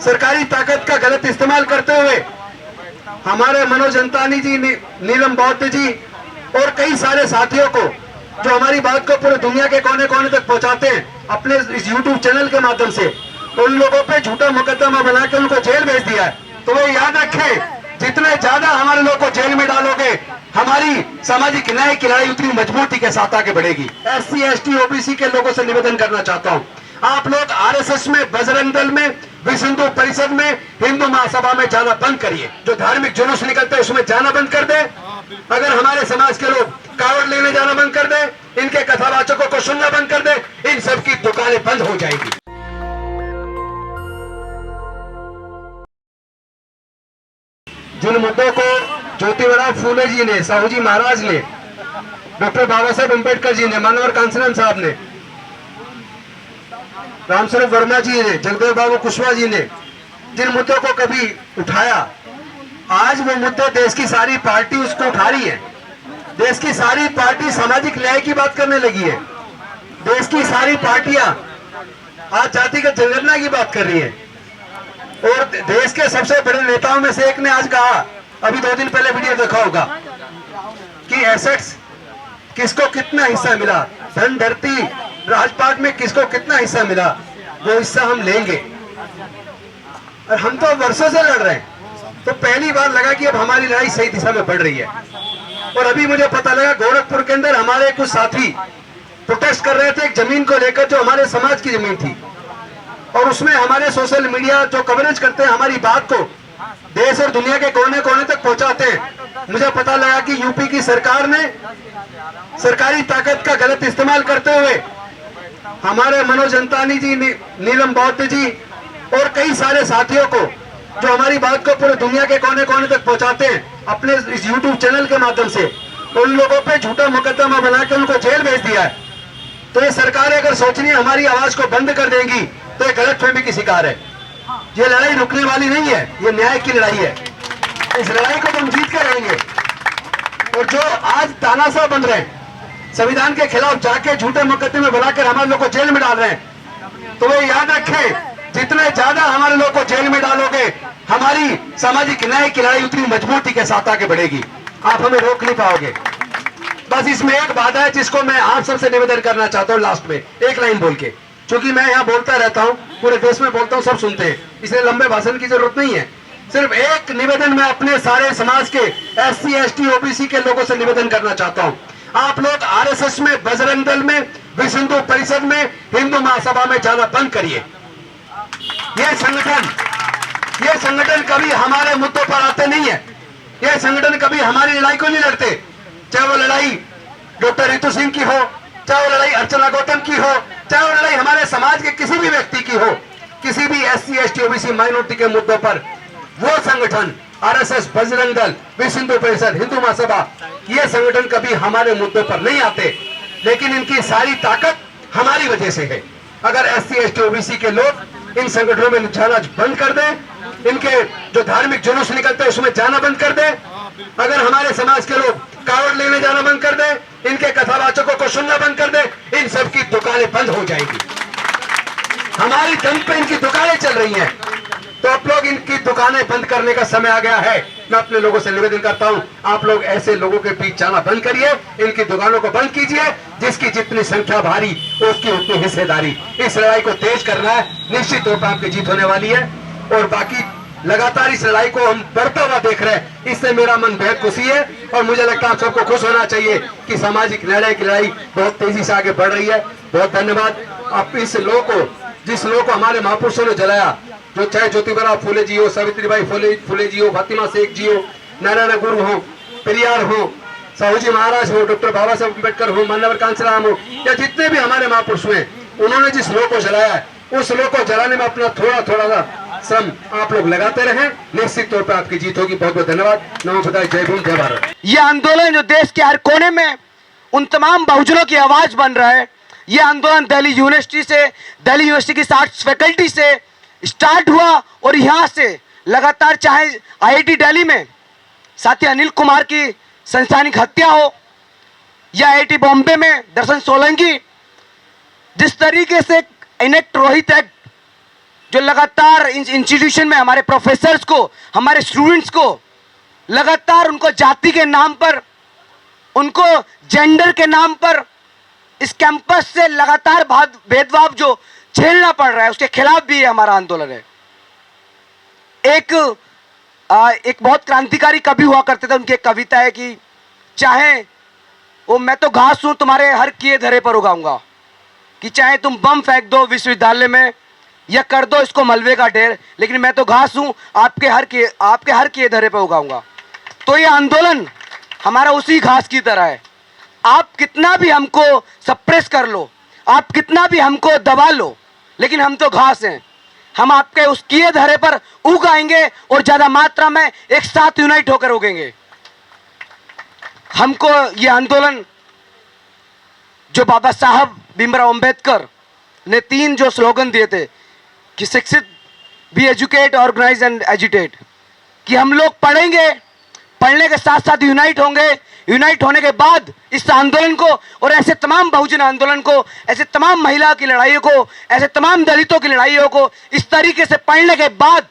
सरकारी ताकत का गलत इस्तेमाल करते हुए हमारे मनोज अंतानी जी, नीलम बौद्ध जी और कई सारे साथियों को जो हमारी बात को पूरे दुनिया के कोने कोने तक पहुंचाते हैं अपने इस YouTube चैनल के माध्यम से, उन लोगों पे झूठा मुकदमा बना के उनको जेल भेज दिया है। तो वो याद रखें, जितने ज्यादा हमारे लोगों को जेल में डालोगे, हमारी सामाजिक न्याय की लड़ाई उतनी मजबूती के साथ आगे बढ़ेगी। SC ST OBC के लोगों से निवेदन करना चाहता हूं, आप लोग RSS में, बजरंग दल में, विश्व हिंदू परिषद में, हिंदू महासभा में जाना बंद करिए। जो धार्मिक जुलूस निकलते हैं उसमें जाना बंद कर दे। अगर हमारे समाज के लोग कावड़ लेने जाना बंद कर दे, इनके कथावाचकों को सुनना बंद कर दे, इन सबकी दुकानें बंद हो जाएगी। जिन मुद्दों को ज्योतिबा फूले जी ने, साहू जी महाराज ने, डॉक्टर बाबा साहेब अम्बेडकर जी ने, मानवर कांसीराम साहब ने, रामस्वरूप वर्मा जी ने, जगदेव बाबू कुशवाहा जी ने जिन मुद्दों को कभी उठाया, आज वो मुद्दे देश की सारी पार्टी उसको उठा रही है। देश की सारी पार्टी सामाजिक न्याय की बात करने लगी है। देश की सारी पार्टियां आज जातिगत जनगणना की बात कर रही है। और देश के सबसे बड़े नेताओं में से एक ने आज कहा, अभी 2 दिन पहले वीडियो देखा होगा, कि एसेट्स किसको कितना हिस्सा मिला, धन धरती राजपाट में किसको कितना हिस्सा मिला, वो हिस्सा हम लेंगे। और हम तो वर्षों से लड़ रहे हैं, तो पहली बार लगा कि अब हमारी लड़ाई सही दिशा में बढ़ रही है। और अभी मुझे पता लगा गोरखपुर के अंदर हमारे कुछ साथी प्रोटेस्ट कर रहे थे एक जमीन को लेकर जो हमारे समाज की जमीन थी, और उसमें हमारे सोशल मीडिया जो कवरेज करते हैं, हमारी बात को देश और दुनिया के कोने कोने तक पहुंचाते हैं। मुझे पता लगा कि यूपी की सरकार ने सरकारी ताकत का गलत इस्तेमाल करते हुए हमारे मनोज अंतानी जी, नीलम बौद्ध जी और कई सारे साथियों को जो हमारी बात को पूरे दुनिया के कोने कोने तक पहुंचाते हैं अपने इस YouTube चैनल के माध्यम से, उन लोगों पे झूठा मुकदमा बना के उनको जेल भेज दिया है। तो ये सरकार अगर सोचनी हमारी आवाज को बंद कर देंगी तो ये गलतफहमी की शिकार है। ये लड़ाई रुकने वाली नहीं है, ये न्याय की लड़ाई है। इस लड़ाई को हम जीत कर रहेंगे। और जो आज तानाशाह बन रहे हैं, संविधान के खिलाफ जाके झूठे मुकदमे बनाकर हमारे लोग को जेल में डाल रहे हैं, तो वो याद रखें, जितने ज्यादा हमारे लोग को जेल में डालोगे, हमारी सामाजिक न्याय की लड़ाई उतनी मजबूती के साथ आगे बढ़ेगी। आप हमें रोक नहीं पाओगे। बस इसमें एक बात है जिसको मैं आप सबसे निवेदन करना चाहता हूँ, लास्ट में एक लाइन बोल के, क्योंकि मैं यहाँ बोलता रहता हूँ, पूरे देश में बोलता हूँ, सब सुनते हैं, इसलिए लंबे भाषण की जरूरत नहीं है। सिर्फ एक निवेदन मैं अपने सारे समाज के SC ST OBC के लोगों से निवेदन करना चाहता हूँ, आप लोग RSS में, बजरंग दल में, विश्व हिंदू परिषद में, हिंदू महासभा में जाना बंद करिए। ये संगठन कभी हमारे मुद्दों पर आते नहीं है। ये संगठन कभी हमारी लड़ाई को नहीं लड़ते, चाहे वो लड़ाई डॉक्टर रितु सिंह की हो, चाहे वो लड़ाई अर्चना गौतम की हो, चाहे वो लड़ाई हमारे समाज के किसी भी व्यक्ति की हो, किसी भी SC ST OBC माइनॉरिटी के मुद्दों पर। वो संगठन RSS, बजरंग दल, विश्व हिंदू परिषद, हिंदू महासभा, ये संगठन कभी हमारे मुद्दों पर नहीं आते, लेकिन इनकी सारी ताकत हमारी वजह से है। अगर SC ST OBC के लोग इन संगठनों में जाना बंद कर दें, इनके जो धार्मिक जुलूस निकलते हैं उसमें जाना बंद कर दें, अगर हमारे समाज के लोग कावड़ लेने जाना बंद कर दें, इनके कथावाचकों को सुनना बंद कर दें, इन सबकी दुकानें बंद हो जाएगी। हमारी दम पे इनकी दुकानें चल रही हैं, तो आप लोग इनकी दुकानें बंद करने का समय आ गया है। मैं अपने लोगों से निवेदन करता हूं, आप लोग ऐसे लोगों के बीच जाना बंद करिए, इनकी दुकानों को बंद कीजिए। जिसकी जितनी संख्या भारी उसकी उतनी हिस्सेदारी। इस लड़ाई को तेज करना है, निश्चित तौर पर आपकी जीत होने वाली है। और बाकी लगातार इस लड़ाई को हम बढ़ता हुआ देख रहे हैं, इससे मेरा मन बेहद खुशी है। और मुझे लगता है आप सबको खुश होना चाहिए कि सामाजिक न्याय की लड़ाई बहुत तेजी से आगे बढ़ रही है। बहुत धन्यवाद। आप इस लो को, जिस लो को हमारे महापुरुषों ने जलाया, जो चाहे ज्योतिबा फूले जी हो, सावित्रीबाई फूले जी हो, फातिमा शेख जी हो, नारायण गुरु हो, पेरियार हो, साहू जी महाराज हो, डॉक्टर बाबा साहेब अम्बेडकर हो, मानवर कांसीराम हो, या जितने भी हमारे महापुरुष हैं, उन्होंने जिस लो को जलाया है, उस लो को जलाने में अपना थोड़ा थोड़ा सा श्रम आप लोग लगाते रहें, निश्चित तौर पर आपकी जीत होगी। बहुत बहुत धन्यवाद। नमो खुदाई, जय भीम, जय भारत। ये आंदोलन जो देश के हर कोने में उन तमाम बहुजनों की आवाज बन रहा है, ये आंदोलन दिल्ली यूनिवर्सिटी की 60 फैकल्टी से स्टार्ट हुआ और यहाँ से लगातार, चाहे IIT दिल्ली में साथी अनिल कुमार की संस्थानिक हत्या हो या IIT बॉम्बे में दर्शन सोलंकी, जिस तरीके से इनेक्ट रोहित एक्ट जो लगातार इंस्टीट्यूशन में हमारे प्रोफेसर्स को, हमारे स्टूडेंट्स को लगातार उनको जाति के नाम पर, उनको जेंडर के नाम पर इस कैंपस से लगातार भेदभाव जो झेलना पड़ रहा है, उसके खिलाफ भी हमारा आंदोलन है। एक बहुत क्रांतिकारी कवि हुआ करते थे, उनकी एक कविता है कि चाहे वो मैं तो घास हूं तुम्हारे हर किए धरे पर उगाऊंगा, कि चाहे तुम बम फेंक दो विश्वविद्यालय में या कर दो इसको मलबे का ढेर, लेकिन मैं तो घास हूं आपके हर किए धरे पर उगाऊंगा। तो ये आंदोलन हमारा उसी घास की तरह है। आप कितना भी हमको सप्रेस कर लो, आप कितना भी हमको दबा लो, लेकिन हम तो घास हैं। हम आपके उस किए धरे पर उग आएंगे और ज्यादा मात्रा में एक साथ यूनाइट होकर उगेंगे। हमको ये आंदोलन जो बाबा साहब भीमराव अंबेडकर ने 3 जो स्लोगन दिए थे कि शिक्षित, be educate, organise and agitate, कि हम लोग पढ़ेंगे, पढ़ने के साथ साथ यूनाइट होंगे, यूनाइट होने के बाद इस आंदोलन को और ऐसे तमाम बहुजन आंदोलन को, ऐसे तमाम महिला की लड़ाइयों को, ऐसे तमाम दलितों की लड़ाइयों को इस तरीके से पढ़ने के बाद,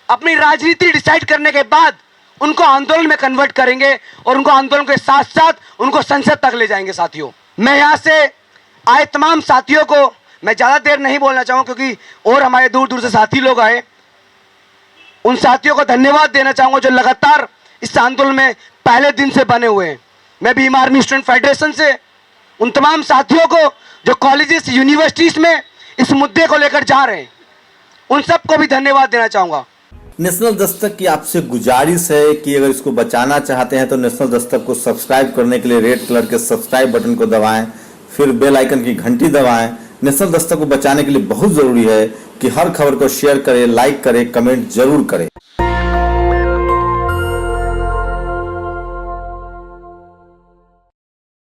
अपनी राजनीति डिसाइड करने के बाद उनको आंदोलन में कन्वर्ट करेंगे और उनको आंदोलन के साथ साथ उनको संसद तक ले जाएंगे। साथियों, मैं यहाँ से आए तमाम साथियों को मैं ज़्यादा देर नहीं बोलना चाहूँगा, क्योंकि और हमारे दूर दूर से साथी लोग आए, उन साथियों को धन्यवाद देना चाहूँगा जो लगातार इस आंदोलन में पहले दिन से बने हुए हैं। मैं भीम आर्मी स्टूडेंट फेडरेशन से उन तमाम साथियों को जो कॉलेजेस, यूनिवर्सिटीज में इस मुद्दे को लेकर जा रहे हैं, उन सबको भी धन्यवाद देना चाहूँगा। नेशनल दस्तक की आपसे गुजारिश है कि अगर इसको बचाना चाहते हैं तो नेशनल दस्तक को सब्सक्राइब करने के लिए रेड कलर के सब्सक्राइब बटन को दबाएं, फिर बेल आइकन की घंटी दबाएं। नेशनल दस्तक को बचाने के लिए बहुत जरूरी है कि हर खबर को शेयर करें, लाइक करें, कमेंट जरूर करें।